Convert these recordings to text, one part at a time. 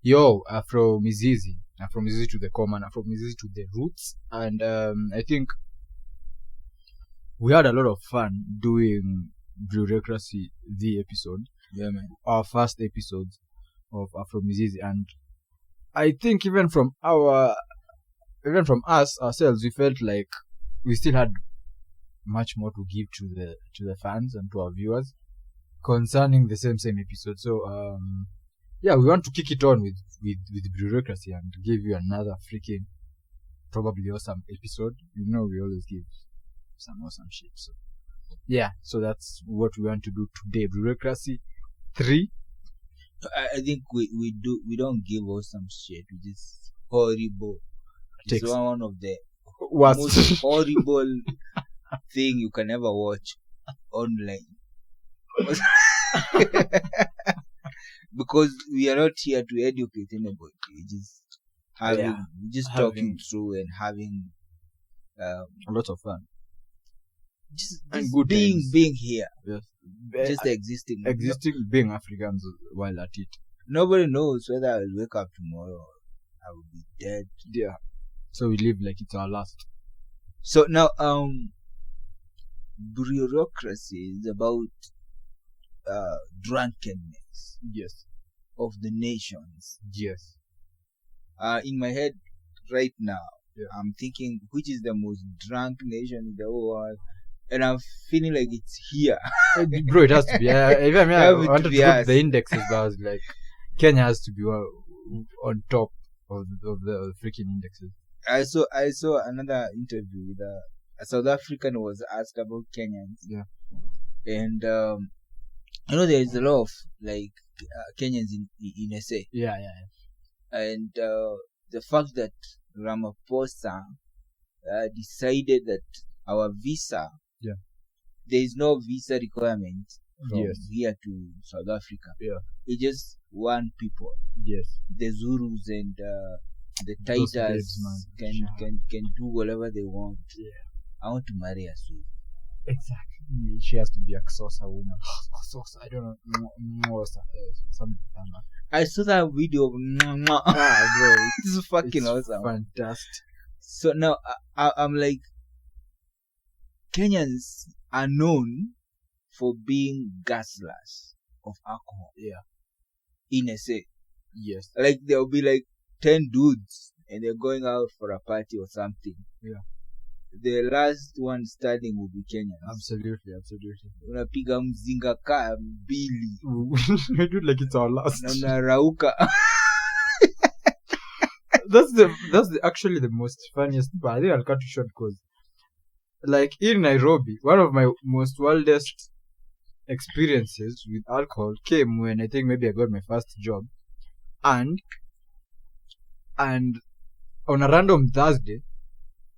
Yo, from Mizizi. From Mizizi to the common, from Mizizi to the roots. And I think we had a lot of fun doing Brewreaucracy, the episode. Yeah, man. Our first episode of Afro Mizizi. And I think even from us ourselves, we felt like we still had much more to give to the fans and to our viewers concerning the same episode. So yeah, we want to kick it on with Brewreaucracy and give you another freaking probably awesome episode. You know, we always give some awesome shit. So yeah, so that's what we want to do today. Brewreaucracy 3. I think we don't give awesome shit. We just horrible. It's one of the most horrible thing you can ever watch online. Because we are not here to educate anybody. We just talking through and having a lot of fun. Just good being here. Yes. Just existing, being Africans while at it. Nobody knows whether I will wake up tomorrow or I will be dead. Yeah. So we live like it's our last. So now, Brewreaucracy is about drunkenness. Yes. Of the nations. Yes. In my head right now, yeah. I'm thinking which is the most drunk nation in the whole world. And I'm feeling like it's here. Bro, it has to be. I wanted to put the indexes, but I was like, Kenya has to be on top of the freaking indexes. I saw another interview with a South African who was asked about Kenyans. Yeah. And there's a lot of like Kenyans in SA. Yeah. And the fact that Ramaphosa decided that our visa. Yeah. There is no visa requirement from here to South Africa. Yeah. It's just one people. Yes. The Zulus and the Taitas can do whatever they want. Yeah. I want to marry a Zulu. Exactly. She has to be a Xhosa woman. Xhosa, I don't know. Something like that. I saw that video of bro. It's fucking awesome. Fantastic. So now I'm like, Kenyans are known for being guzzlers of alcohol. Yeah. In SA. Yes. Like there'll be like 10 dudes and they're going out for a party or something. Yeah. The last one standing will be Kenyans. Absolutely. Unapiga mzinga ka mbili. We do like it's our last. Na unarauka. That's actually the most funniest part. I think I'll cut it short because like in Nairobi, one of my most wildest experiences with alcohol came when I think maybe I got my first job, and on a random Thursday,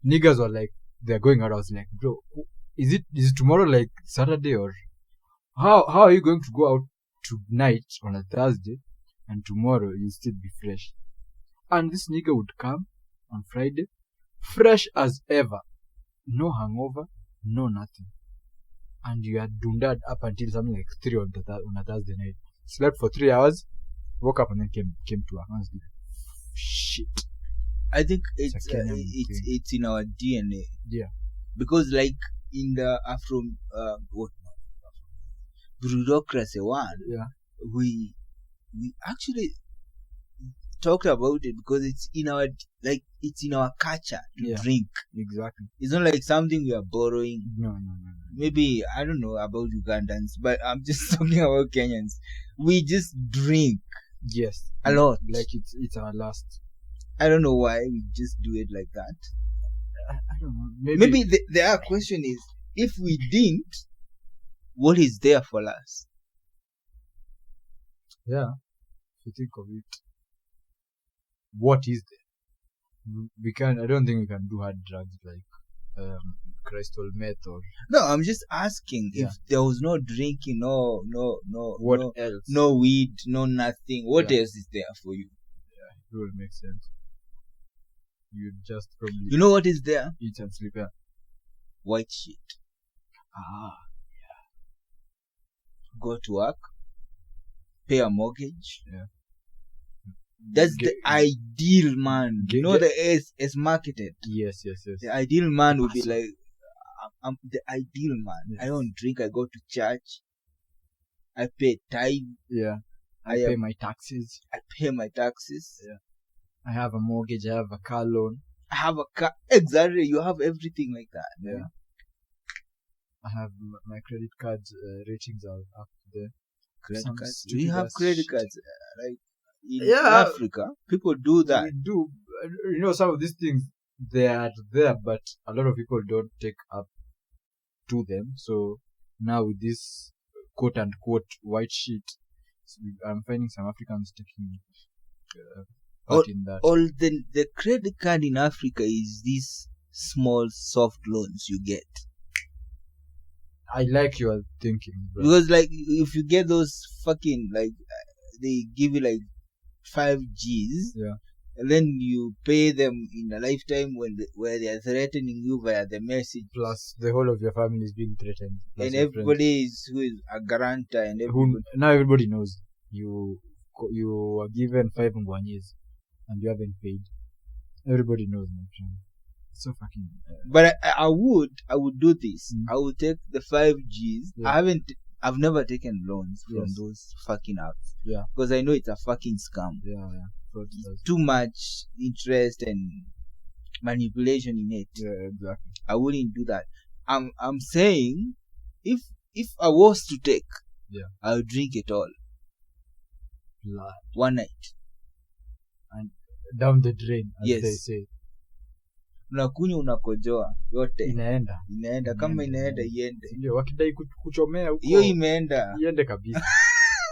niggas were like they're going out. I was like, bro, is it tomorrow like Saturday, or how are you going to go out tonight on a Thursday and tomorrow you'll still be fresh? And this nigga would come on Friday, fresh as ever. No hangover, no nothing. And you had dundad up until something like 3 on a Thursday night. Slept for 3 hours, woke up and then came to our house. Shit. I think it's in our DNA. Yeah. Because like in the Brewreaucracy 1, yeah, we actually talked about it because it's in our culture to drink. Exactly. It's not like something we are borrowing. No. Maybe I don't know about Ugandans, but I'm just talking about Kenyans. We just drink. Yes. A lot. Like it's our last. I don't know why we just do it like that. I don't know. Maybe the question is, if we didn't, what is there for us? Yeah. If you think of it. What is there? I don't think we can do hard drugs like crystal meth or. No, I'm just asking if there was no drinking, no. What else? No weed, no nothing. What else is there for you? Yeah, it will make sense. You just probably. You know what is there? Eat and sleep. Yeah. White shit. Yeah. Go to work. Pay a mortgage. Yeah. That's the ideal man. The S marketed. Yes. The ideal man would be like, I'm the ideal man. Yes. I don't drink. I go to church. I pay tithe. Yeah. I pay my taxes. Yeah. I have a mortgage. I have a car loan. I have a car. Exactly. You have everything like that. Yeah. Right? I have my credit cards ratings are up there. Credit cards. Do you have credit cards? Like in Africa, people do that. We do. Some of these things, they are there, but a lot of people don't take up to them. So now with this quote unquote white sheet, I'm finding some Africans taking part in that. All the credit card in Africa is these small soft loans you get. I like your thinking, bro. Because like if you get those fucking like they give you like 5 Gs, yeah, and then you pay them in a lifetime where they are threatening you via the message. Plus the whole of your family is being threatened. And everybody who is a guarantor and now everybody knows you are given 5 years and you haven't paid. Everybody knows, my friend. So fucking. But I would do this. I would take the 5 Gs. Yeah. I've never taken loans from those fucking apps. Yeah. Because I know it's a fucking scam. Yeah. Too much interest and manipulation in it. Yeah, exactly. I wouldn't do that. I'm saying if I was to take, I would drink it all. Blood. One night. And down the drain, as they say. Unakunywa unakojoa yote inaenda kama inaenda iende. Ndio wakidai kuchomea huko hiyo imeenda iende kabisa.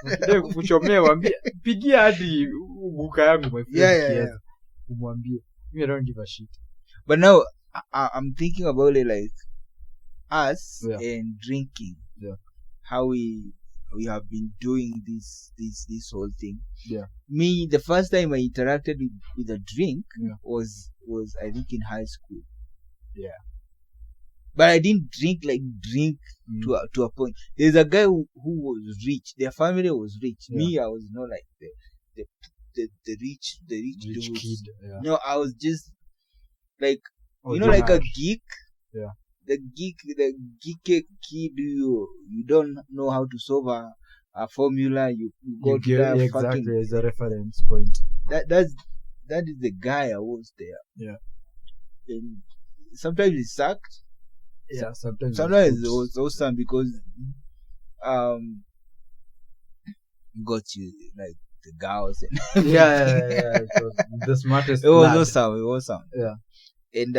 Wakidai kuchomea waambie pigia hadi buka yangu my friend. Yeah. Umwambie I don't give a shit. But now I'm thinking about it like us and drinking. Yeah. How we have been doing this whole thing. Yeah. Me, the first time I interacted with a drink was I think in high school. Yeah. But I didn't drink to a point. There's a guy who was rich. Their family was rich. Yeah. Me, I was not like the rich dudes. Kid. Yeah. No, I was just like like a geek. Yeah. The geek kid, you don't know how to solve a formula. You go to that exactly fucking, as a reference point. That is the guy I was there. Yeah. And sometimes it sucked. Yeah. Sometimes it was awesome because got you like the girls and yeah. It was the smartest. It was awesome. Yeah. And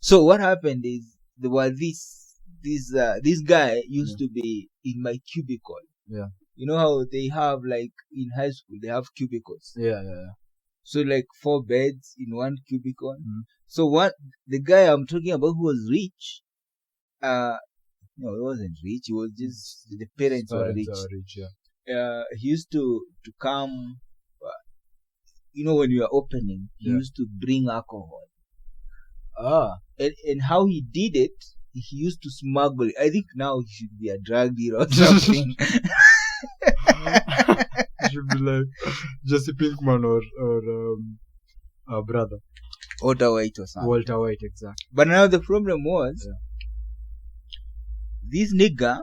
so what happened is there was this guy used to be in my cubicle. Yeah. You know how they have like in high school they have cubicles. Yeah. So like 4 beds in one cubicle. So the guy I'm talking about who was rich, no, he wasn't rich. He was just the parents were rich. Yeah. He used to come. When you are opening, he used to bring alcohol. And how he did it, he used to smuggle it. I think now he should be a drug dealer or something. He should be like Jesse Pinkman or brother Walter White or something. Walter White, exactly. But now the problem was this nigga.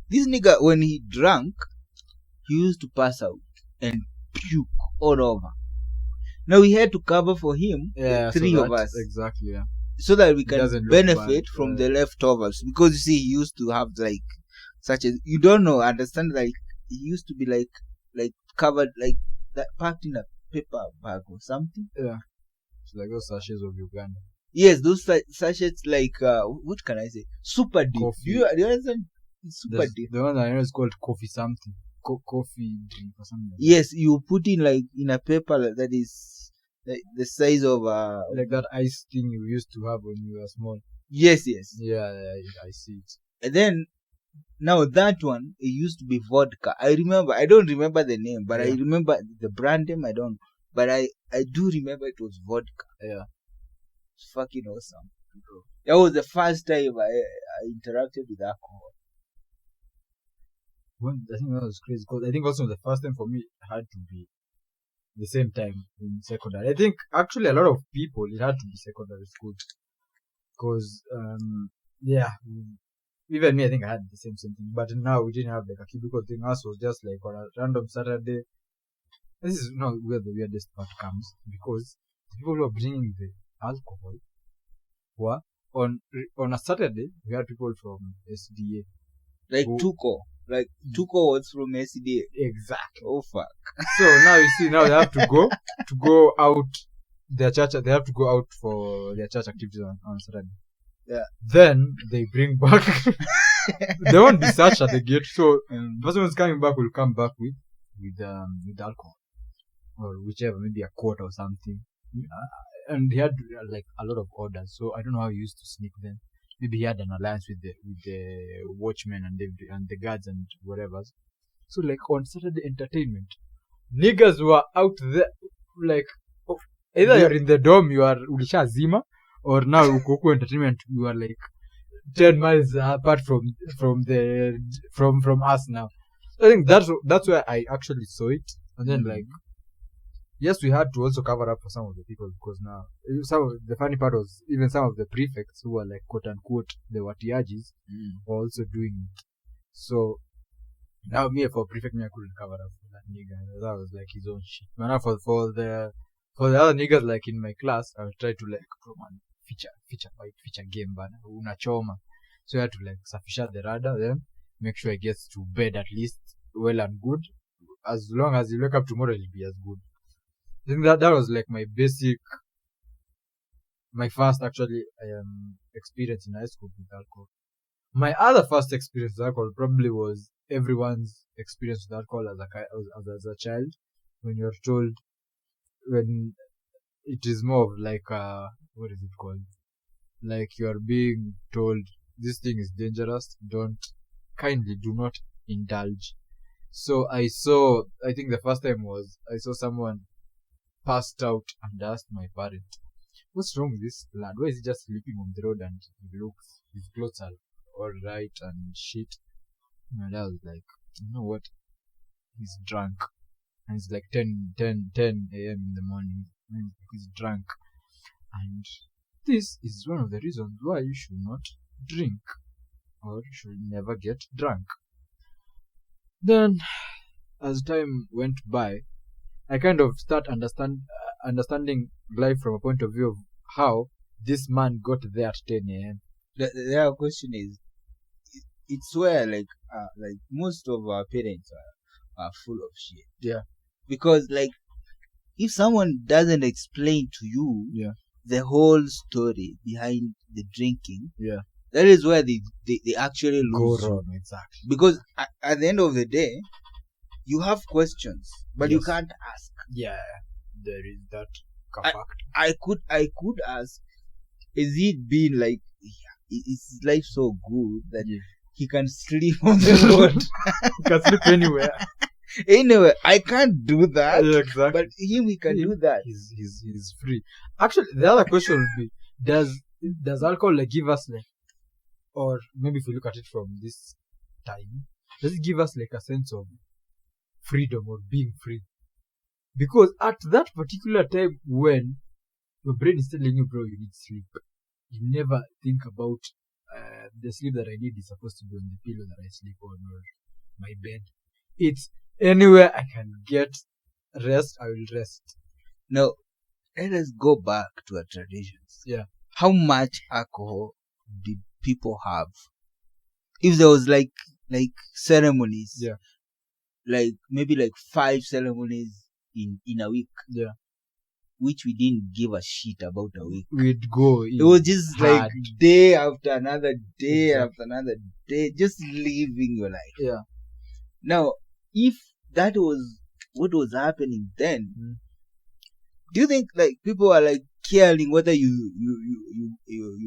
This nigga, when he drank, he used to pass out and puke all over. Now we had to cover for him, 3 of us. Exactly, yeah. So that we can benefit from the leftovers. Because you see, he used to have like such as you don't know, understand, like he used to be like covered like that, packed in a paper bag or something. Yeah. It's like those sachets of Uganda. Yes, those sachets like what can I say? Super deep. Coffee. Do you understand? Super deep. The one I know is called coffee something. Coffee drink or something. Yes, you put in like in a paper that is like the size of like that ice thing you used to have when you were small. Yes. Yeah, I see it. And then now that one, it used to be vodka. I don't remember the name, but I remember the brand name. I don't, but I do remember it was vodka. Yeah, it's fucking awesome. That was the first time I interacted with alcohol. I think that was crazy because I think also the first time for me had to be the same time in secondary. I think actually a lot of people it had to be secondary school because even me I think I had the same thing. But now we didn't have like a cubicle thing. Us was just like on a random Saturday. This is not where the weirdest part comes because the people who are bringing the alcohol were on a Saturday we had people from SDA. Like Tuko. Like Tuko was from SDA. Exactly. Oh fuck. So now you see now they have to go out their church. They have to go out for their church activities on Saturday. Yeah. Then they bring back. They won't be searched at the gate. So the person who's coming back will come back with alcohol or whichever, maybe a quart or something. And he had like a lot of orders. So I don't know how he used to sneak them. Maybe he had an alliance with the watchmen and the guards and whatever. So like on Saturday entertainment, niggas were out there like either you're in the dorm, you are ulisha zima, or now Ukoko entertainment you are like 10 miles apart from us now. I think that's where I actually saw it, and then like. Yes, we had to also cover up for some of the people because now the funny part was even some of the prefects who were like quote unquote the watiajis were also doing it. So now me for prefect me I couldn't cover up for that nigga. That was like his own shit. Now for the other niggas like in my class, I would try to like feature game bana unachoma. So I had to like safisha the radar, then make sure it gets to bed at least well and good. As long as you wake up tomorrow, it'll be as good. I think that was like my first actually experience in high school with alcohol. My other first experience with alcohol probably was everyone's experience with alcohol as a child, when you're told, when it is more of like what is it called? Like you're being told this thing is dangerous, do not indulge. So I think the first time was I saw someone passed out and asked my parent, what's wrong with this lad? Why is he just sleeping on the road and his clothes are all right and shit? My dad was like, you know what? He's drunk. And it's like 10 a.m. in the morning. And he's drunk. And this is one of the reasons why you should not drink. Or you should never get drunk. Then, as time went by, I kind of start understanding life from a point of view of how this man got there at 10 a.m. The question is, it's where like most of our parents are full of shit. Yeah. Because like, if someone doesn't explain to you the whole story behind the drinking, that is where they actually lose. Go wrong, exactly. Because at the end of the day, you have questions, but you can't ask. Yeah, there is that fact. I could ask, is it been like, is life so good that he can sleep on the road? He can sleep anywhere. Anyway, I can't do that. Yeah, exactly. But he can do that. He's free. Actually, the other question would be, does alcohol like give us like, or maybe if we look at it from this time, does it give us like a sense of freedom or being free? Because at that particular time when your brain is telling you, bro, you need sleep, you never think about the sleep that I need is supposed to be on the pillow that I sleep on or my bed. It's anywhere I can get rest, I will rest. Now, let us go back to our traditions. Yeah. How much alcohol did people have? If there was like ceremonies, like maybe like 5 ceremonies in a week, which we didn't give a shit about a week. We'd go. It was just hard. Like day after another day after another day, just living your life. Yeah. Now, if that was what was happening then, do you think like people are like caring whether you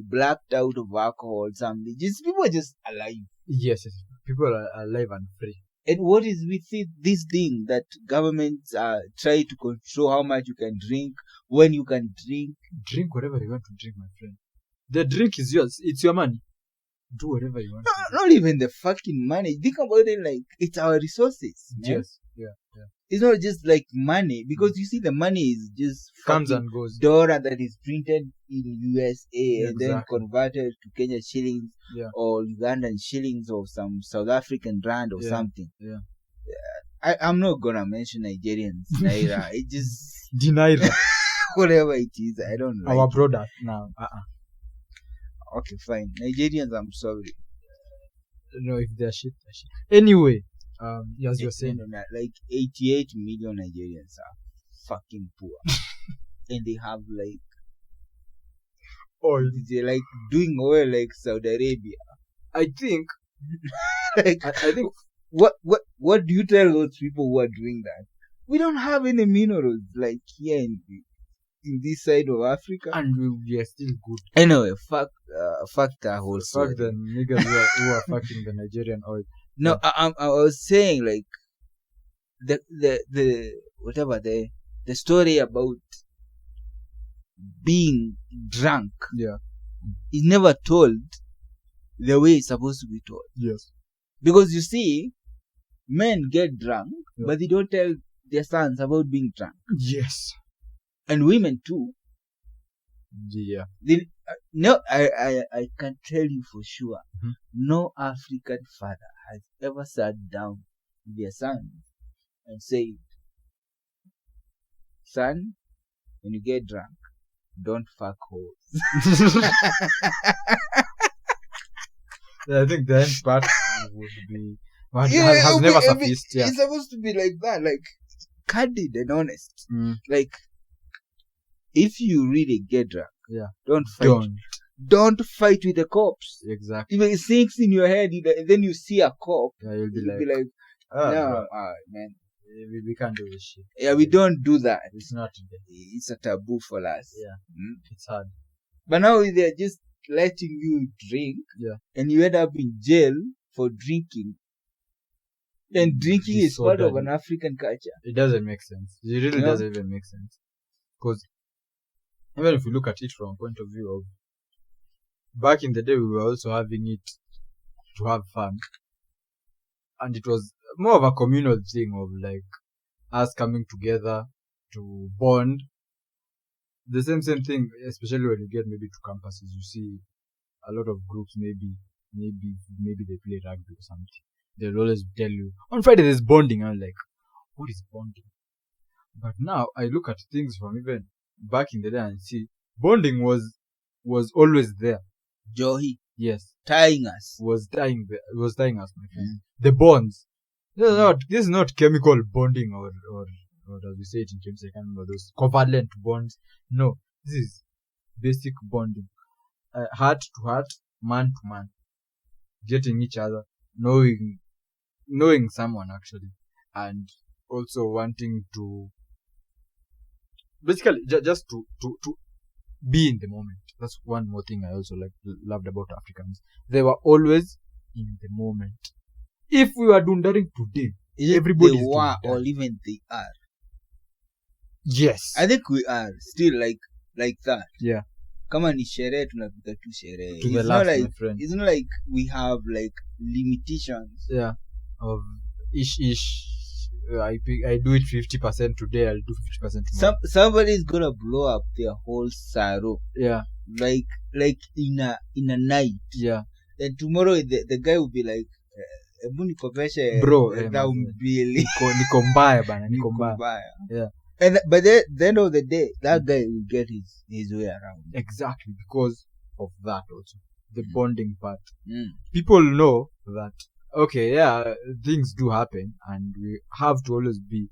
blacked out of alcohol or something? Just people are just alive. Yes. People are alive and free. And what is with this thing that governments try to control how much you can drink, when you can drink? Drink whatever you want to drink, my friend. The drink is yours. It's your money. do whatever you want. Not even the fucking money. Think about it like it's our resources. Man. Yes. Yeah. It's not just like money, because you see the money is just Comes fucking and goes. dollar that is printed in USA and then Exactly. converted to Kenya shillings Yeah. or Ugandan shillings or some South African rand or Yeah. something. Yeah. I'm not gonna mention Nigerians, Naira. It just Deny whatever it is, I don't like. our it. product now. Okay, fine. Nigerians, I'm sorry. No, if they're shit, they're shit. Anyway, as you're saying, No, like 88 million Nigerians are fucking poor, and they have like oil. they're like doing oil like Saudi Arabia. I think. Like, I think. What do you tell those people who are doing that? We don't have any minerals like here in this side of Africa. And we are still good. Anyway, fuck that whole story. Fuck the niggas who are fucking the Nigerian oil. No, I was saying like the whatever the story about being drunk. Yeah. Is never told the way it's supposed to be told. Yes. Because you see, men get drunk, Yeah. but they don't tell their sons about being drunk. Yes. And women too. Yeah. No, I can tell you for sure, Mhm. no African father has ever sat down with their son and said, son, when you get drunk, don't fuck hoes. I think the end part would be has never sufficed. Yeah. It's supposed to be like that, like candid and honest. Like, if you really get drunk, Yeah. don't fight. Don't fight with the cops. Exactly. If it sinks in your head, then you see a cop, Yeah, you'll be you'll like, no, bro, man. we can't do this shit. Yeah, we don't do that. It's not. It's a taboo for us. Yeah. It's hard. But now they're just letting you drink, Yeah. and you end up in jail for drinking. And drinking It's is so part of dirty. an African culture. It doesn't make sense. It really Yeah. doesn't even make sense. Because even if you look at it from a point of view of back in the day, we were also having it to have fun. And it was more of a communal thing of like us coming together to bond. The same thing, especially when you get maybe to campuses, you see a lot of groups, maybe they play rugby or something. They'll always tell you, on Friday there's bonding. I'm like, what is bonding? But now I look at things from even back in the day and see bonding was always there. Johi, Yes. tying us. Was tying us, my friend. The bonds. This is not chemical bonding or as we say it in terms, I can't remember those covalent bonds. No, this is basic bonding. Heart to heart, man to man. Getting each other, knowing someone actually, and also wanting to basically just to be in the moment. That's one more thing I also loved about Africans. They were always in the moment. If we were dundaring today, everybody they is were, doing or that. even they are. Yes. I think we are still like that. Yeah. Kama ni sherehe tunapika tu sherehe. To the It's last, not like my friend. it's not like we have like limitations. Yeah. Of ish. I do it 50% today. I'll do 50% tomorrow. Somebody's gonna blow up their whole sorrow. Yeah. Like in a night. Yeah. Then tomorrow the guy will be like, "Ebu nikopeshe Bro, dhao mbili." Niko mbaya bana. Niko mbaya. Mbaya. Yeah. And but the end of the day, that guy will get his way around. Exactly, because of that also. The bonding part. People People know that, okay, yeah, things do happen and we have to always be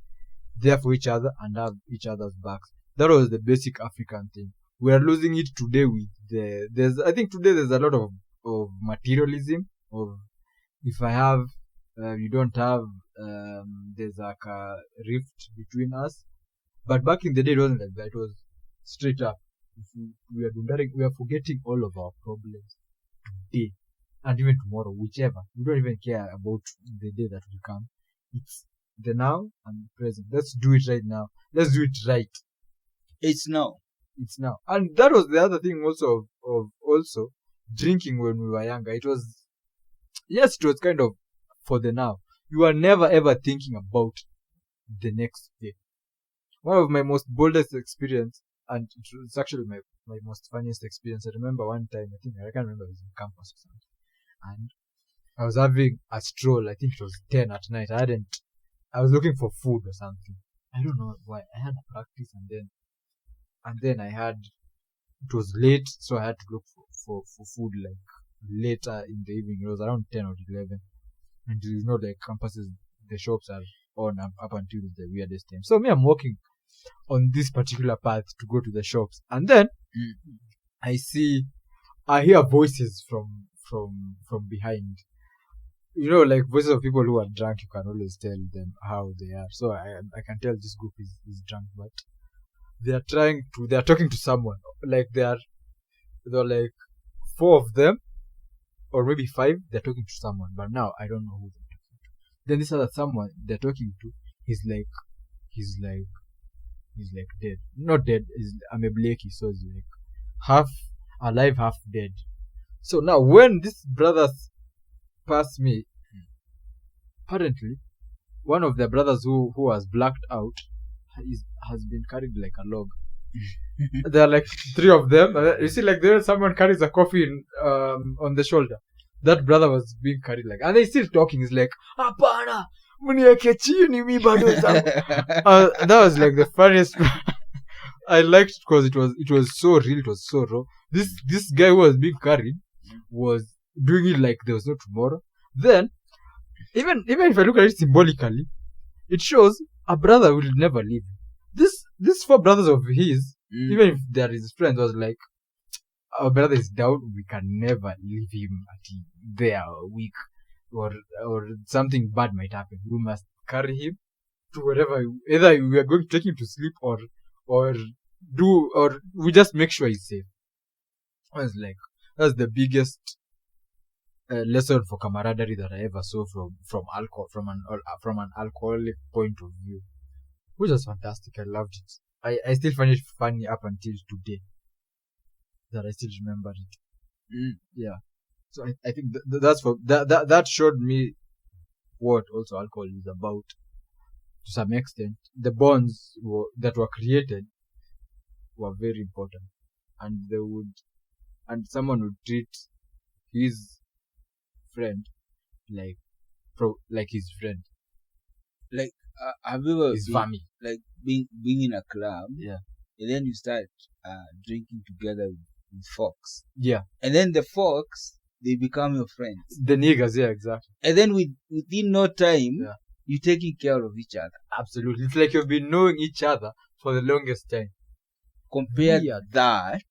there for each other and have each other's backs. That was the basic African thing. We are losing it today with I think today there's a lot of materialism, of if I have, you don't have, there's like a rift between us. But back in the day, it wasn't like that. It was straight up. We are forgetting all of our problems today and even tomorrow, whichever. We don't even care about the day that will come. It's the now and the present. Let's do it right now. Let's do it right. It's now. It's now. And that was the other thing also of drinking when we were younger, it was kind of for the now. You are never ever thinking about the next day. One of my most boldest experience, and it's actually my most funniest experience. I remember one time, I can't remember, it was in campus or something, and I was having a stroll. I think it was 10 at night. I was looking for food or something. I don't know why. I had practice, and then it was late, so I had to look for food like later in the evening. It was around 10 or 11, and like campuses, the shops are on up until the weirdest time. So me, I'm walking on this particular path to go to the shops, and then I hear voices from behind. Like voices of people who are drunk. You can always tell them how they are. So I can tell this group is drunk, but they are talking to someone. Like they're like 4 of them, or maybe 5. They're talking to someone, but now I don't know who they're talking to. Then this other someone they're talking to, he's like dead. Not dead. I'm a Blakey, so he's like half alive, half dead. So now when these brothers pass me, apparently one of the brothers who was blacked out has been carried like a log. There are like 3 of them. You see, like there someone carries a coffin on the shoulder. That brother was being carried like, and they still talking. He's like, "Apana, mnieke chini mi bado zangu." That was like the funniest. I liked it because it was so real. It was so raw. This guy who was being carried was doing it like there was no tomorrow. Then, even if I look at it symbolically, it shows a brother will never leave. These 4 brothers of his, even if they are his friends, was like, our brother is down, we can never leave him there weak, or something bad might happen. We must carry him to wherever. Either we are going to take him to sleep, or we just make sure he's safe. I was like, that's the biggest lesson for camaraderie that I ever saw from alcohol, from an alcoholic point of view, which was fantastic. I loved it. I still find it funny up until today that I still remember it. Yeah. So I think that's for that showed me what also alcohol is about to some extent. The bonds that were created were very important, and someone would treat his friend like his friend, like have you ever his family, like being in a club, yeah, and then you start drinking together with folks, yeah, and then the folks, they become your friends, the niggas, yeah, exactly, and then within no time, yeah, you're taking care of each other. Absolutely, it's like you've been knowing each other for the longest time. Compare that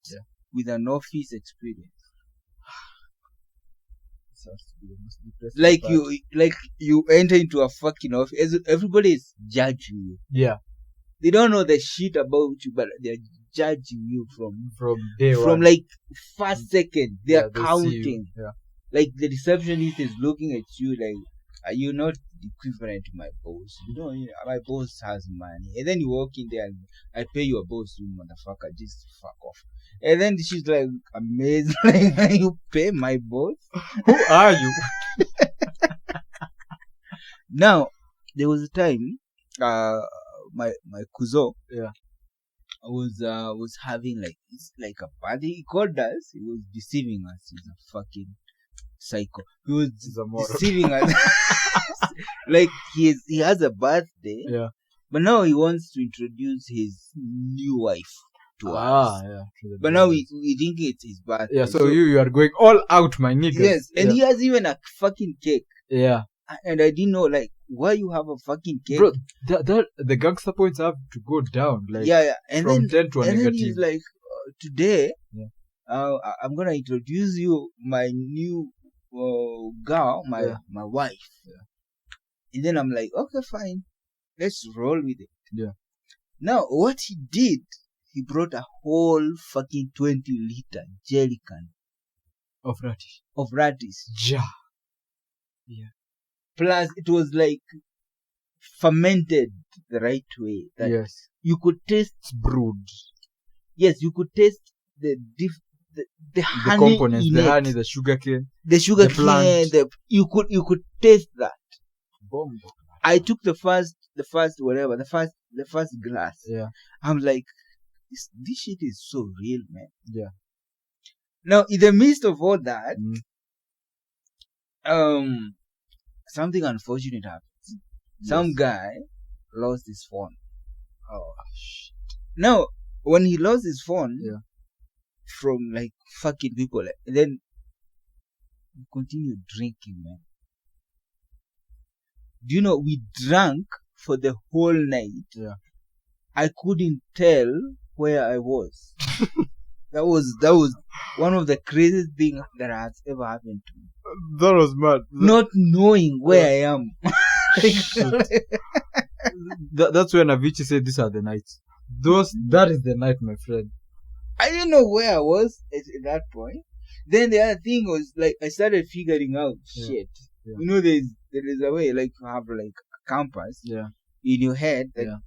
with an office experience. Like you enter into a fucking office, everybody is judging you. Yeah, they don't know the shit about you, but they're judging you from day one. From like first second, they're counting. Yeah. Like the receptionist is looking at you like, are you not equivalent to my boss? My boss has money. And then you walk in there and I pay your boss, you motherfucker, just fuck off. And then she's like amazed, like, you pay my boss? Who are you? Now, there was a time, my kuzo, was having like a party. He called us. He was deceiving us. He's a fucking psycho. He was deceiving us. Like he has a birthday. Yeah. But now he wants to introduce his new wife to us. Yeah. But now we think it's his birthday. Yeah. So you are going all out, my niggas. Yes, and he has even a fucking cake. Yeah. And I didn't know, like, why you have a fucking cake. Bro, the gangster points have to go down. Like, and from then, 10 to a and negative. then he's like, today, I'm going to introduce you my new girl, my wife. Yeah. And then I'm like, okay, fine. Let's roll with it. Yeah. Now, what he did, he brought a whole fucking 20-liter jerry can of radish. Ja. Yeah. Plus, it was like fermented the right way. That yes. You could taste brewed. Yes, you could taste the honey components, in the it, honey, the sugar cane, the sugar the plant. cane, you could taste that. Bombo. I took the first glass. Yeah. I'm like, this shit is so real, man. Yeah. Now, in the midst of all that, something unfortunate happens. Some guy lost his phone. Oh shit. Now, when he lost his phone from like fucking people, then we continued drinking, man. Do you know, we drank for the whole night. Yeah. I couldn't tell where I was. That was one of the craziest things that has ever happened to me. That was mad. Not knowing where I am. That's when Avicii said these are the nights. That is the night, my friend. I didn't know where I was at that point. Then the other thing was like I started figuring out shit. Yeah. You know, there is a way like to have like a compass in your head that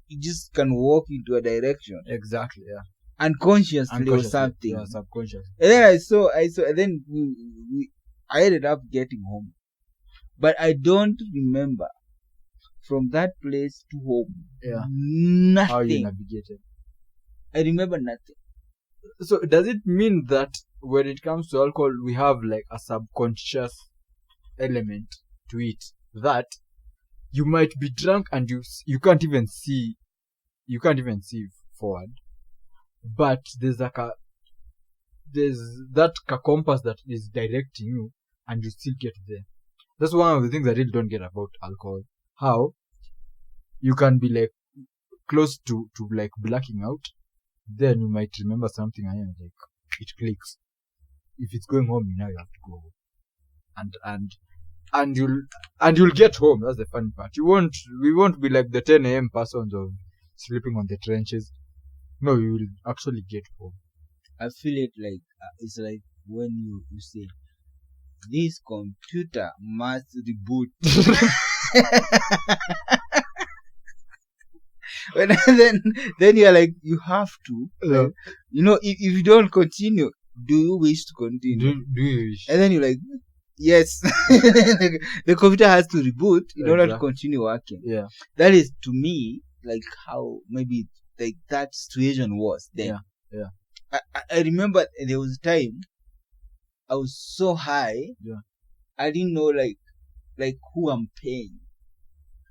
you just can walk into a direction. Exactly, yeah. Unconsciously or something. Yeah, subconscious. And then I saw and then I ended up getting home. But I don't remember from that place to home. Yeah. Nothing. How you navigated. I remember nothing. So does it mean that when it comes to alcohol we have like a subconscious element to it, that you might be drunk and you can't even see forward, but there's that compass that is directing you and you still get there. That's one of the things I really don't get about alcohol. How you can be like close to like blacking out, then you might remember something and like it clicks. If it's going home, you have to go home. And you'll get home. That's the funny part. We won't be like the 10 a.m. persons of sleeping on the trenches. No, you will actually get home. I feel it like it's like when you say this computer must reboot. then you're like, you have to. Like, you know, if you don't continue, do you wish to continue? Do you wish? And then you're like, yes. The computer has to reboot in order to continue working. Yeah. That is, to me, like how maybe like that situation was then. Yeah. I remember there was a time I was so high. Yeah. I didn't know like who I'm paying.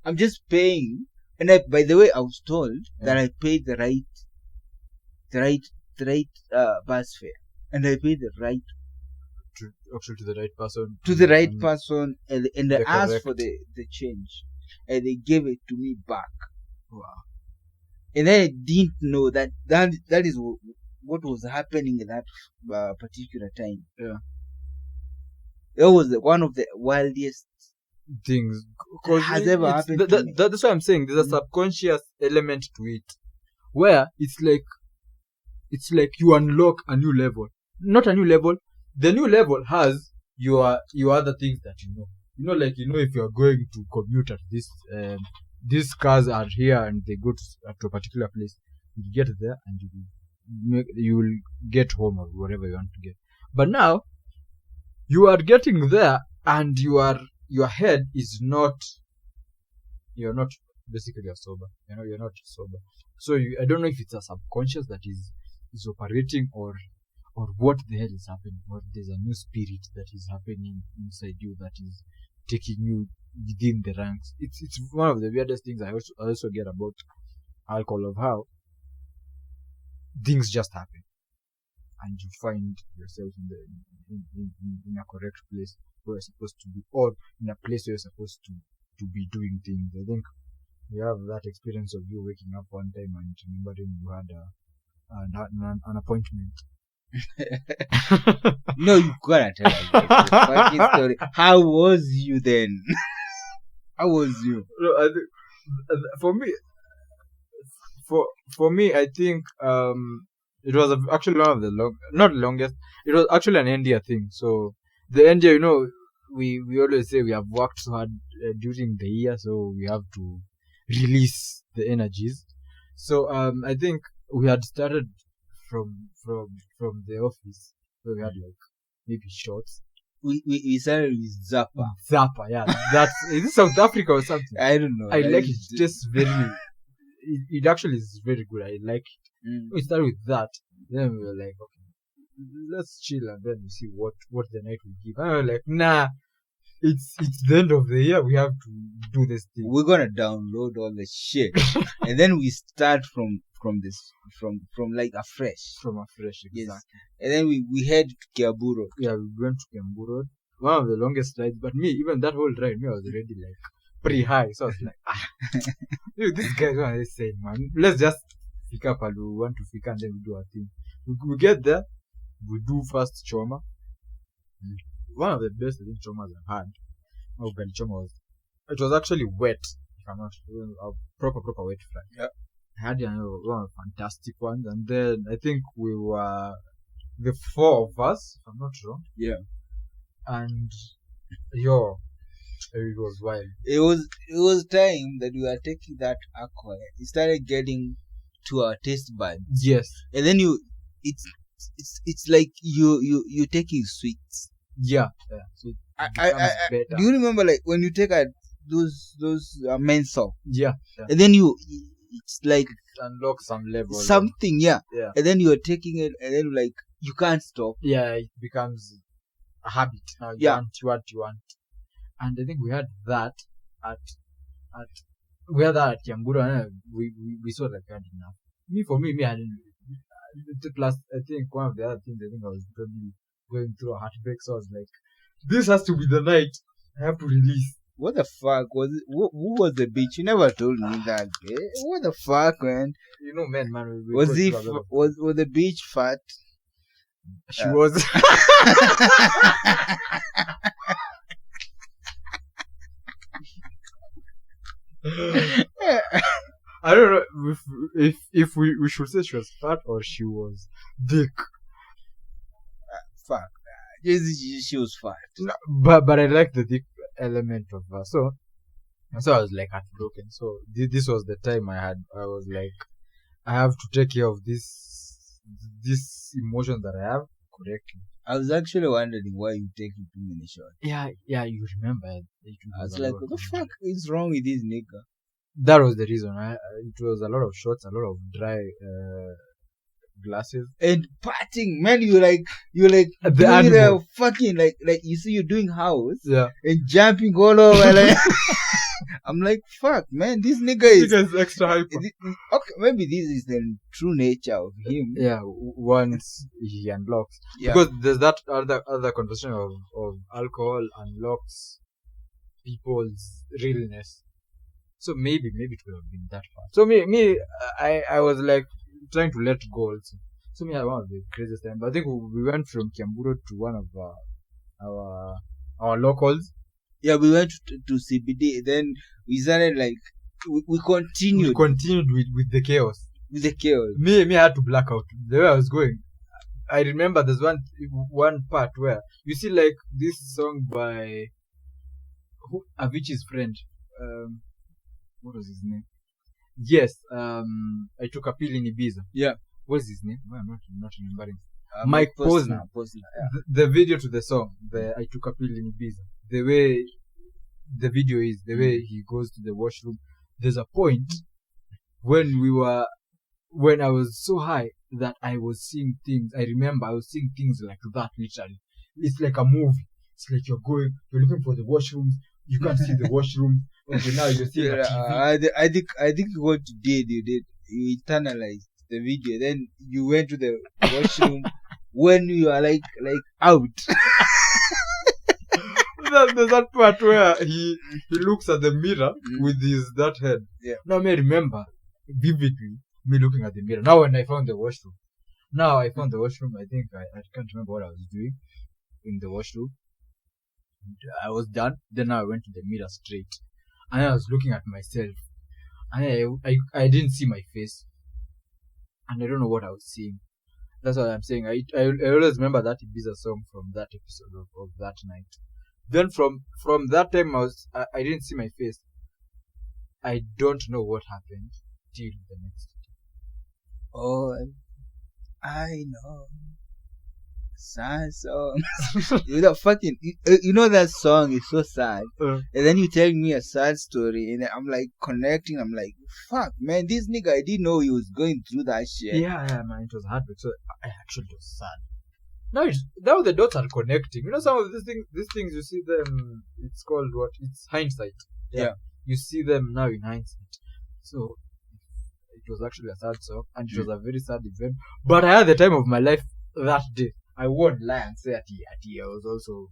I'm just paying. And by the way, I was told that I paid the right bus fare, and I paid the right to the right person. To the right person, and they asked for the change, and they gave it to me back. Wow! And then I didn't know that is what was happening at that particular time. Yeah, that was one of the wildest things has ever happened to me. That's what I'm saying. There's a subconscious element to it, where it's like you unlock a new level. Not a new level. The new level has your other things that you know. You know, like if you are going to commute at this, these cars are here and they go to a particular place. You get there and you will get home or wherever you want to get. But now you are getting there and your head is not. You're not basically sober. You're not sober. So I don't know if it's a subconscious that is operating or what the hell is happening, or there's a new spirit that is happening inside you that is taking you within the ranks. It's one of the weirdest things I also get about alcohol, of how things just happen and you find yourself in a correct place where you're supposed to be, or in a place where you're supposed to be doing things. I think you have that experience of you waking up one time and remembering you had an appointment. No, you gotta tell us the fucking story. How was you then? How was you? No, I think for me, I think it was actually one of the not longest. It was actually an India thing. So the India, we always say we have worked so hard during the year, so we have to release the energies. So I think we had started from the office. So we had like maybe shots. We started with Zappa. Zappa, yeah. That's is it South Africa or something? I don't know. I like it. It's just very. It actually is very good. I like it. We started with that. Then we were like, okay, let's chill and then we see what the night will give. And we were like, nah, it's the end of the year. We have to do this thing. We're gonna download all the shit, and then we start from like afresh. From afresh, exactly. Yes. And then we head to Kiamburu. Yeah, we went to Kiamburu. One of the longest rides, but me, even that whole ride, I was already like pretty high. So I was like, dude, this guy's what are they saying, man? Let's just pick up and we want to pick and then we do our thing. We get there, we do first choma. One of the best I think chomas I've had. Oh, Gali choma it was actually wet. If I'm not sure, a proper wet fry. Yeah. I had one of the fantastic ones, and then I think we were the four of us, if I'm not wrong. Yeah. And it was wild. It was time that we were taking that alcohol. It started getting to our taste buds. Yes. And then it's like you're taking sweets. Yeah. So do you remember like when you take those menthol? Yeah. And then it's like unlock some level. Something, yeah. Yeah. And then you're taking it and then like you can't stop. Yeah, it becomes a habit. Now you want. And I think we had that at Kiamburu, and we saw like we had enough. For me, I didn't. Plus, I think one of the other things, I think I was probably going through a heartbreak, so I was like, this has to be the night. I have to release. What the fuck was it? Who was the bitch? You never told me that. What the fuck, man? You know, man. Was the bitch fat? She was. I don't know if we should say she was fat or she was thick. Fuck. She was fat. No, but I like the thick element of her. So I was like heartbroken. So this was the time I was like, I have to take care of this emotion that I have correctly. I was actually wondering why you taking too many shots. Yeah, you remember. I was like, what the fuck is wrong with this nigga? That was the reason. It was a lot of shots, a lot of dry glasses and partying. Man, you like the fucking like you see you doing house, yeah, and jumping all over. Like, I'm like, fuck, man, this nigga is extra hyper. Okay, maybe this is the true nature of him. Yeah, once he unlocks, because there's that other conversation of alcohol unlocks people's realness. So maybe it could have been that far. So I was like trying to let go also. So I had one of the craziest time. But I think we went from Kiamburu to one of our locals. Yeah, we went to CBD. Then we started like we continued. We continued with the chaos. With the chaos. Me I had to black out. The way I was going, I remember there's one part where you see like this song by Avicii's friend. What was his name? Yes, I took a pill in Ibiza. Yeah. What's his name? I'm not remembering. Mike Posner. Yeah. The video to the song, I took a pill in Ibiza. The way the video is, the way he goes to the washroom. There's a point when I was so high that I was seeing things. I remember I was seeing things like that. Literally, it's like a movie. It's like you're looking for the washrooms. You can't see the washroom. Okay, now you're seeing a TV. I think what you did, you internalized the video. Then you went to the washroom when you are like out. There's that part where he looks at the mirror with that head. Yeah. Now I remember vividly me looking at the mirror. Now when I found the washroom. I think I can't remember what I was doing in the washroom. I was done. Then I went to the mirror straight. And I was looking at myself. And I didn't see my face. And I don't know what I was seeing. That's what I'm saying. I always remember that Ibiza song from that episode of that night. Then from that time I didn't see my face. I don't know what happened till the next day. Oh, I know. Sad song. You know that song is so sad. And then you tell me a sad story, and I'm like connecting. I'm like, fuck, man, this nigga, I didn't know he was going through that shit. Yeah, man, it was heartbreak. So I actually was sad. Now the dots are connecting. You know, some of these things you see them. It's called what? It's hindsight. Yeah. You see them now in hindsight. So it was actually a sad song, and it was a very sad event. But I had the time of my life that day. I won't lie and say at I was also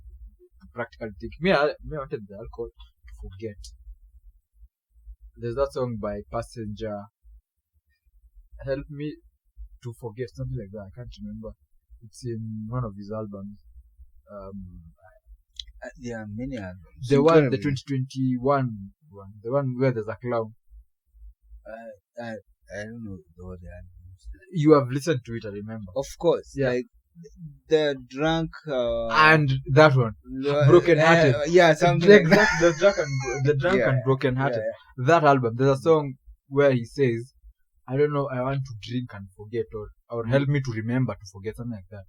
practically thinking. I wanted the alcohol to forget. There's that song by Passenger, Help Me to Forget, something like that. I can't remember. It's in one of his albums. There are many albums. The 2021 one, the one where there's a clown. I don't know all the albums. You have listened to it, I remember. Of course, yeah. Like the drunk and that one, broken hearted. Something like that. The drunk and broken hearted. Yeah. That album. There's a song where he says, "I don't know, I want to drink and forget, or help me to remember to forget," something like that.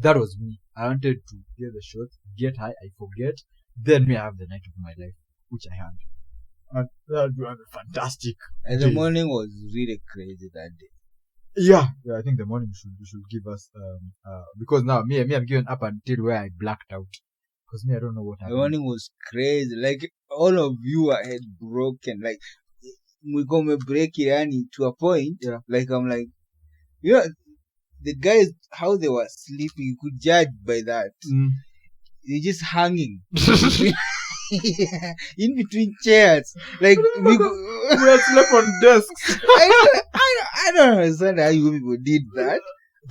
That was me. I wanted to get the shots, get high, I forget, then I have the night of my life, which I had. And that was fantastic. And the morning was really crazy that day. Yeah, I think the morning should give us because now me I'm given up until where I blacked out, because I don't know what happened. The morning was crazy. Like all of you are headbroken. Like we gonna break it to a point. Yeah. Like I'm like, you know, the guys how they were sleeping, you could judge by that. They're just hanging. In between chairs, like we had slept on desks. I don't understand how you people did that.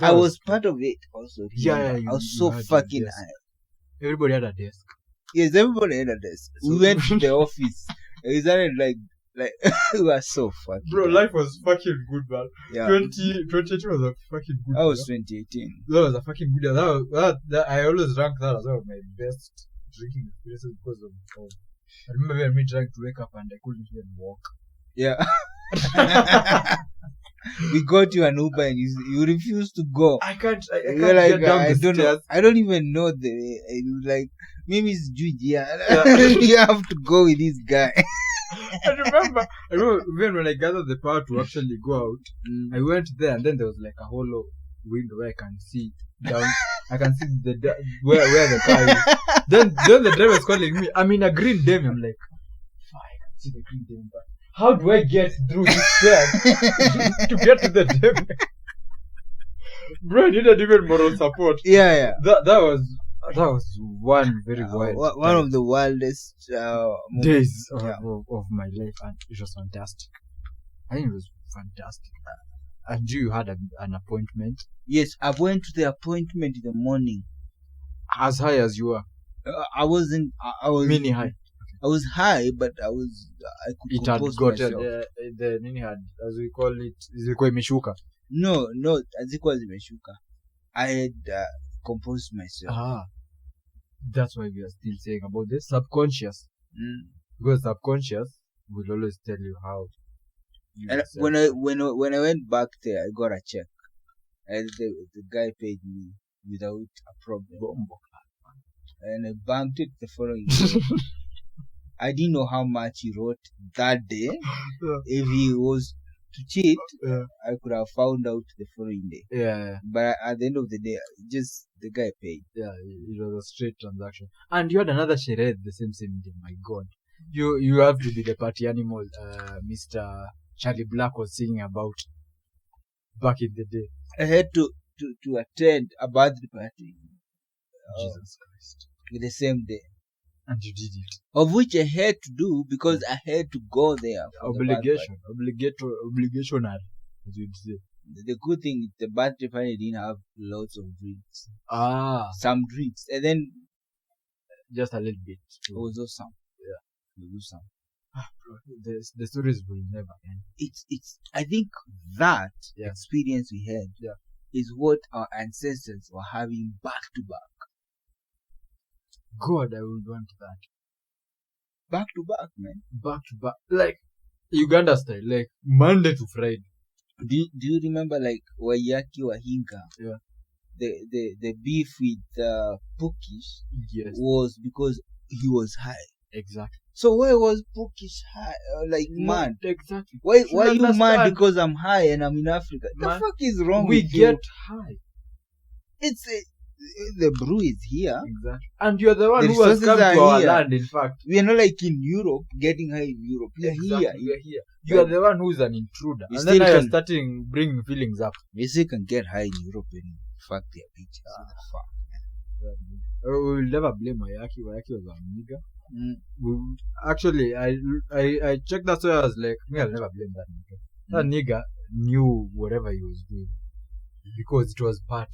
I was part of it also. Yeah, I was so fucking high. Everybody had a desk. Yes, everybody had a desk. So we went to the office. It started like we were so fucking. Bro, life was fucking good, man. Yeah. 2018 was a fucking good. That was 2018. That was a fucking good year. That I always rank that as one of my best drinking experiences because of I remember me trying to wake up and I couldn't even walk. Yeah. We got you an Uber and you refused to go. I can't like, get down the stairs. I don't even know like maybe it's Judy. You have to go with this guy. I remember even when I gathered the power to actually go out, I went there and then there was like a hollow window where I can see down. I can see where the car is. Then the driver is calling me. I'm in a green Demi. I'm like, I can see the green Demi, but how do I get through this stairs to get to the Demi? Bro, I needed even moral support. Yeah. That was one very wild. One of the wildest days of my life, and it was fantastic. I think it was fantastic. And you had an appointment? Yes, I went to the appointment in the morning. As high as you are? I was mini high. I was high, but I could compose myself. The nini had, as we call it, zilikuwa imeshuka. No, hazikuwa zimeshuka. I had composed myself. That's why we are still saying about the subconscious. Because subconscious will always tell you how. And when I went back there, I got a check, and the guy paid me without a problem. And I banked it the following day. I didn't know how much he wrote that day. If he was to cheat, I could have found out the following day. Yeah. But at the end of the day, just the guy paid. Yeah, it was a straight transaction. And you had another charade the same day. My God, you have to be the party animal. Mr. Charlie Black was singing about back in the day. I had to attend a birthday party. Jesus Christ. The same day. And you did it. Of which I had to do because I had to go there. Obligational, as you'd say. The good thing, the birthday party didn't have lots of drinks. Some drinks. And then just a little bit. Also some. Yeah. Some. Bro, the stories will never end. It's I think that experience we had is what our ancestors were having back to back. God, I would want that. Back to back, man. Back to back. Like Uganda style, like Monday to Friday. Do you remember like Wayaki Wahinga? Yeah. The beef with Pukish Yes. was because he was high. Exactly. So why was Pukish high? Mad? Exactly. Why Should you mad understand. because I'm high and I'm in Africa? Man, the fuck is wrong We with get you? high. It's the brew is here. Exactly. And you're the one The who has resources come to are our here. land, in fact. We are not like in Europe, getting high in Europe. We are Exactly. here. We are here. You are the one who's an intruder. You And still then now you're can- starting bringing feelings up. We still can get high in Europe and fuck their bitches. What the fuck? We'll never blame Wayaki. Wayaki was a nigga. Mm. Actually, I checked that, so I was like, I'll never blame that nigga. That nigga knew whatever he was doing because it was part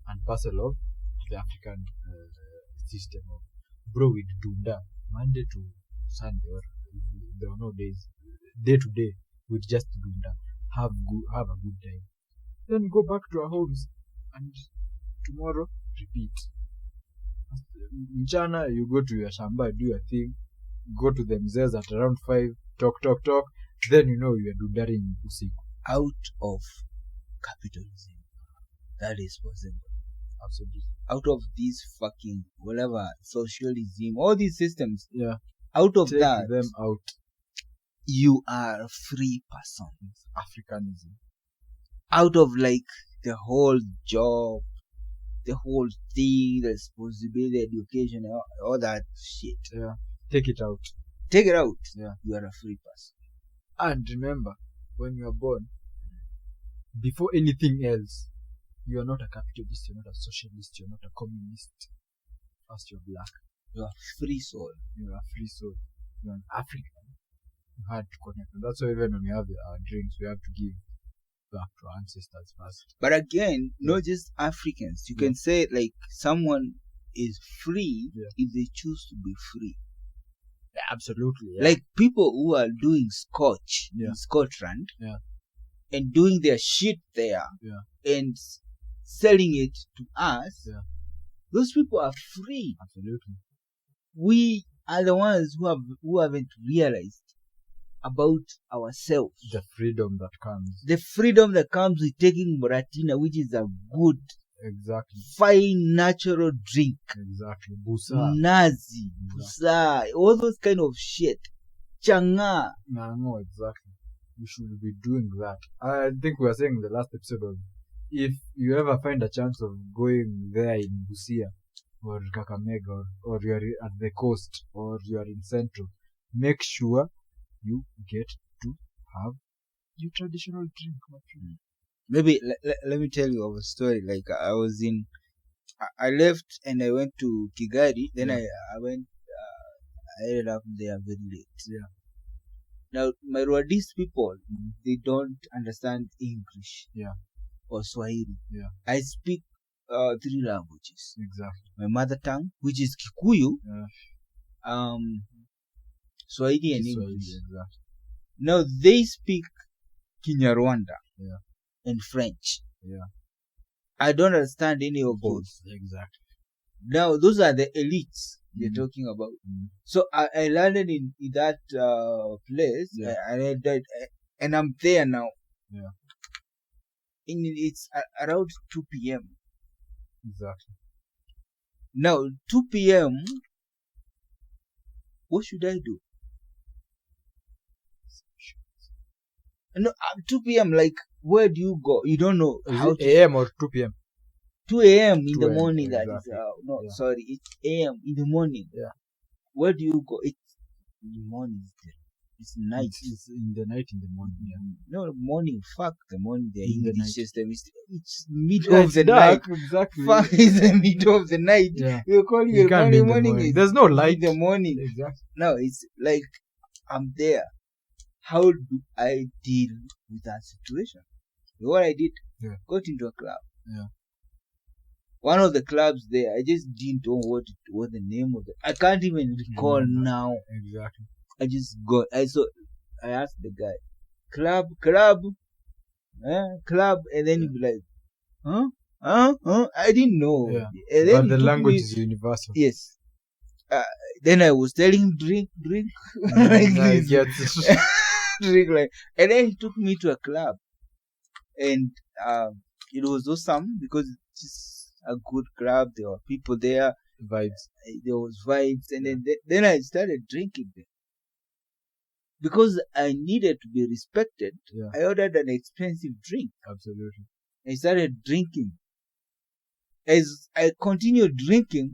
and parcel of the African system of bro with dunda Monday to Sunday, or there were no days, day to day with just dunda, have a good time, then go back to our homes and tomorrow repeat. Mchana you go to your shamba, do your thing, go to the mzes at around 5, talk, then you know you are dundaring usiku. Out of capitalism, that is possible. Absolutely. Out of this fucking whatever socialism, all these systems. Yeah. Out of Take that, them out. you are a free person. Africanism. Out of like the whole job, the whole thing, the responsibility, education, all that shit. Yeah. Take it out. Take it out. Yeah. You are a free person. And remember, when you are born, before anything else, you are not a capitalist, you're not a socialist, you're not a communist. First, you're black. You are free soul. You're a free soul. You're an African. You had to connect. And that's why even when we have our drinks, we have to give back to our ancestors first. But again, not just Africans. You can say like someone is free if they choose to be free. Yeah, absolutely. Yeah. Like people who are doing scotch in Scotland and doing their shit there and selling it to us, those people are free. Absolutely. We are the ones who haven't realized about ourselves. The freedom that comes. The freedom that comes with taking Moratina, which is a good, fine, natural drink. Exactly. Busa. Nazi, Busa, all those kind of shit. Changa. No, exactly. We should be doing that. I think we were saying in the last episode of, if you ever find a chance of going there in Busia or Kakamega or you are at the coast or you are in Central, make sure you get to have your traditional drink. Maybe let me tell you of a story. Like I left and I went to Kigali. Then I ended up there very late. Yeah. Now my Rwandese people, they don't understand English. Yeah. Or Swahili. Yeah. I speak 3 languages. Exactly. My mother tongue, which is Kikuyu. Yeah. Swahili and English. Exactly. Now they speak Kinyarwanda and French. Yeah. I don't understand any of those. Exactly. Now those are the elites they're talking about. So I landed in that place and I'm there now. Yeah. And it's around 2 p.m. Exactly. Now 2 p.m. What should I do? No, 2 p.m. like where do you go? You don't know. How a.m. or 2 p.m. 2 a.m. in the morning. Exactly. That is sorry, it's a.m. in the morning. Yeah. Where do you go? It's in the morning. It's night. It's in the night, in the morning. Yeah. No, morning. Fuck the morning. The English system. It's middle of the night. Exactly. Fuck, it's the middle of the night. Yeah. You call your morning. There's no light in the morning. Exactly. No, it's like I'm there. How do I deal with that situation? What I did, got into a club. Yeah. One of the clubs there, I just didn't know what the name of it. I can't even recall now. Exactly. I just got. I asked the guy, club, and then he'd be like, huh? I didn't know. Yeah. And then but the language is universal. Yes. Then I was telling him drink, like this. Drink like, and then he took me to a club. And it was awesome because it's just a good club. There were people there. Vibes. There was vibes. And then I started drinking there. Because I needed to be respected, I ordered an expensive drink. Absolutely. I started drinking. As I continued drinking,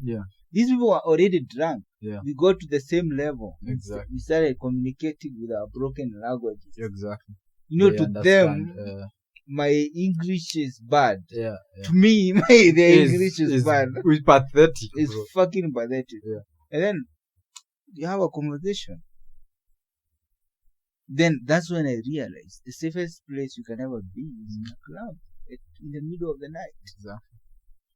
these people were already drunk. Yeah. We got to the same level. Exactly. We started communicating with our broken languages. Exactly. To them, my English is bad. Yeah. To me, their English is bad. It's pathetic. It's fucking pathetic. Yeah. And then you have a conversation. Then that's when I realized the safest place you can ever be is in a club in the middle of the night. Exactly.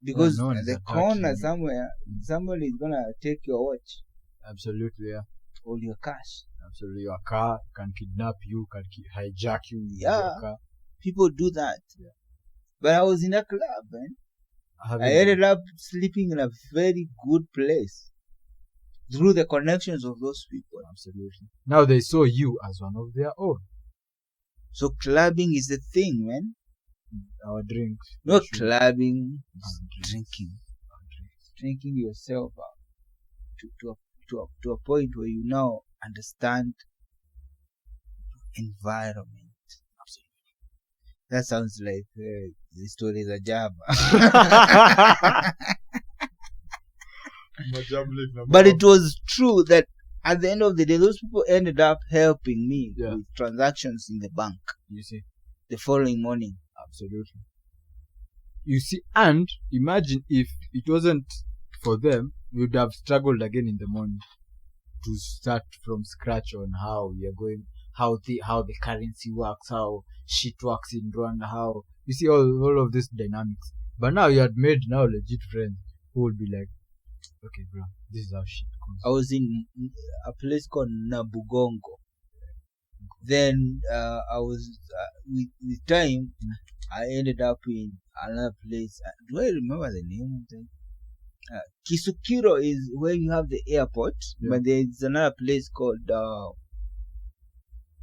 Because at the corner somewhere, somebody is gonna take your watch. Absolutely, yeah. All your cash. Absolutely, your car can kidnap you, can hijack you. Yeah, people do that. Yeah. But I was in a club, man. I ended up sleeping in a very good place through the connections of those people. Absolutely. Now they saw you as one of their own. So clubbing is the thing, man. Our drinks. Not clubbing, drinking. Drinking yourself up to a point where you now understand environment. Absolutely. That sounds like the story is a jab. But it was true that at the end of the day, those people ended up helping me with transactions in the bank. You see, the following morning. Absolutely. You see, and imagine if it wasn't for them, we would have struggled again in the morning to start from scratch on how we are going, how the currency works, how shit works in Rwanda, how you see all of this dynamics. But now you had made legit friends who would be like, okay, bro, this is how shit goes. I was in a place called Nabugongo. Then I was with time. I ended up in another place. Do I remember the name of it? Kisukiro is where you have the airport, but there's another place called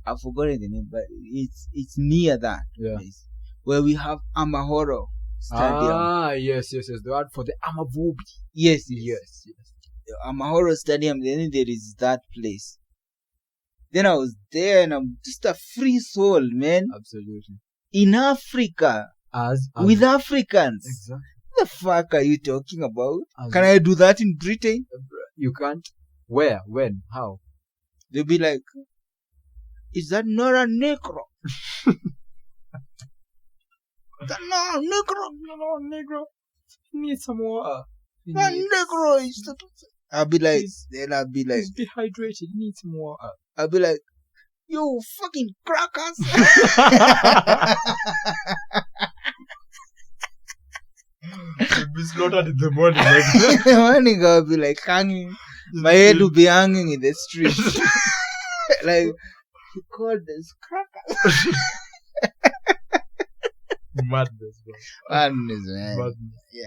I've forgotten the name, but it's near that place where we have Amahoro Stadium. Yes. The one for the Amavubi. Yes. The Amahoro Stadium. Then there is that place. Then I was there, and I'm just a free soul, man. Absolutely. In Africa, with Africans. Exactly. What the fuck are you talking about? Can I do that in Britain? You can't. Where? When? How? They'll be like, is that not a Negro? No, Negro. Need some water. That Negro is the... I'll be like, he's dehydrated, need some water. I'll be like, you fucking crackers. You'll be slaughtered in the morning. In the morning, I'll be like hanging. My head will be hanging in the street. Like, you call this crackers. Madness, bro. Madness, man. Madness.